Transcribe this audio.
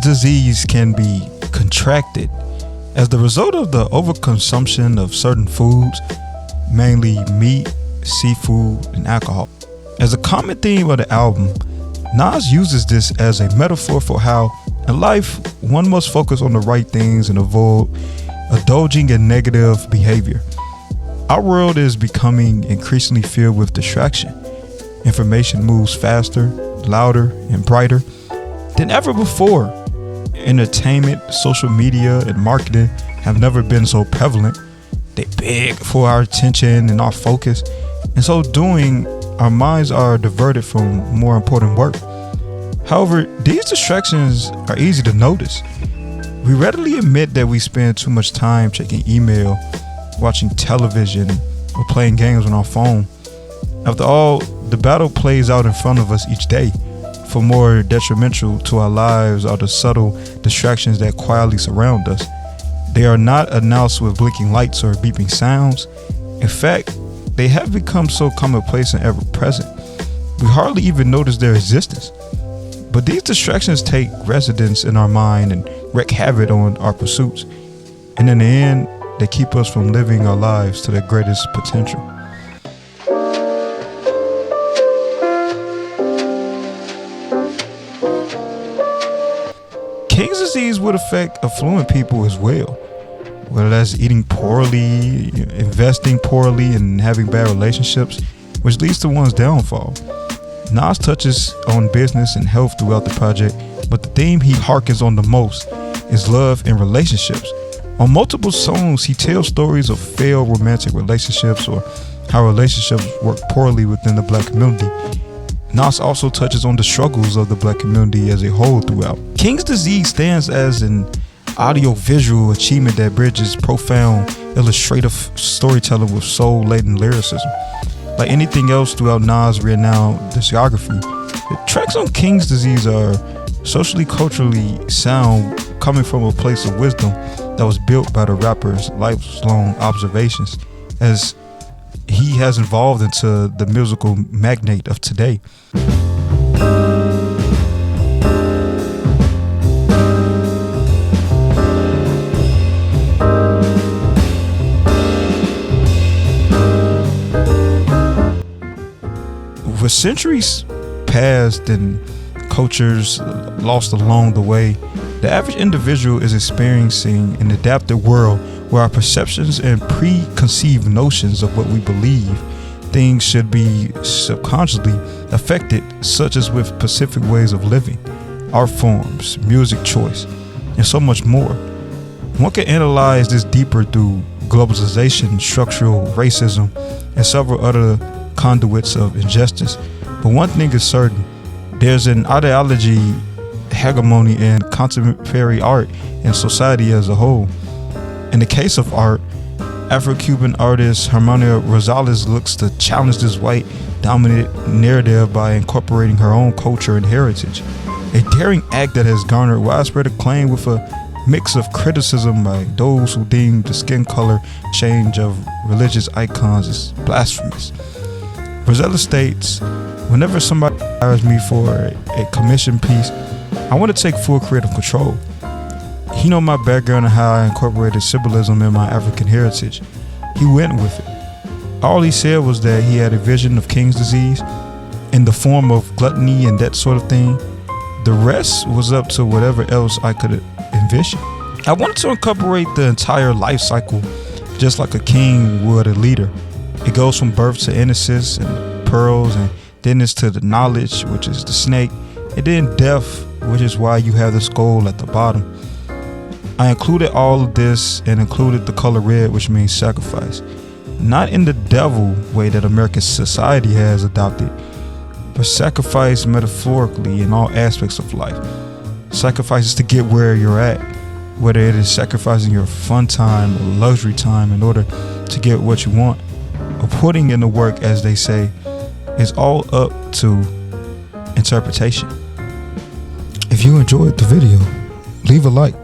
disease can be contracted as the result of the overconsumption of certain foods, mainly meat, seafood, and alcohol. As a common theme of the album, Nas uses this as a metaphor for how in life one must focus on the right things and avoid indulging in negative behavior. Our world is becoming increasingly filled with distraction. Information moves faster, louder, and brighter than ever before. Entertainment, social media, and marketing have never been so prevalent. They beg for our attention and our focus. In so doing, our minds are diverted from more important work. However, these distractions are easy to notice. We readily admit that we spend too much time checking email, watching television, or playing games on our phone. After all, the battle plays out in front of us each day. For more detrimental to our lives are the subtle distractions that quietly surround us. They are not announced with blinking lights or beeping sounds. In fact, they have become so commonplace and ever present, we hardly even notice their existence. But these distractions take residence in our mind and wreak havoc on our pursuits. And in the end, they keep us from living our lives to their greatest potential. King's disease would affect affluent people as well, whether that's eating poorly, investing poorly, and having bad relationships, which leads to one's downfall. Nas touches on business and health throughout the project, but the theme he harkens on the most is love and relationships. On multiple songs, he tells stories of failed romantic relationships or how relationships work poorly within the Black community. Nas also touches on the struggles of the Black community as a whole throughout. King's Disease stands as an audio-visual achievement that bridges profound illustrative storytelling with soul-laden lyricism. Like anything else throughout Nas' renowned discography, the tracks on King's Disease are socially, culturally sound, coming from a place of wisdom that was built by the rapper's lifelong observations as he has evolved into the musical magnate of today. With centuries passed and cultures lost along the way, the average individual is experiencing an adapted world where our perceptions and preconceived notions of what we believe things should be subconsciously affected, such as with specific ways of living, art forms, music choice, and so much more. One can analyze this deeper through globalization, structural racism, and several other conduits of injustice. But one thing is certain: there's an ideology hegemony in contemporary art and society as a whole. In the case of art, Afro-Cuban artist Hermania Rosales looks to challenge this white dominant narrative by incorporating her own culture and heritage. A daring act that has garnered widespread acclaim with a mix of criticism by those who deem the skin color change of religious icons as blasphemous. Rosales states, "Whenever somebody hires me for a commission piece, I want to take full creative control. He know my background and how I incorporated symbolism in my African heritage. He went with it. All he said was that he had a vision of King's Disease in the form of gluttony and that sort of thing. The rest was up to whatever else I could envision. I wanted to incorporate the entire life cycle just like a king would a leader. It goes from birth to innocence and pearls, and then it's to the knowledge, which is the snake, and then death, which is why you have the skull at the bottom. I included all of this and included the color red, which means sacrifice. Not in the devil way that American society has adopted, but sacrifice metaphorically in all aspects of life. Sacrifices to get where you're at, whether it is sacrificing your fun time or luxury time in order to get what you want, or putting in the work, as they say. It's all up to interpretation." If you enjoyed the video, leave a like.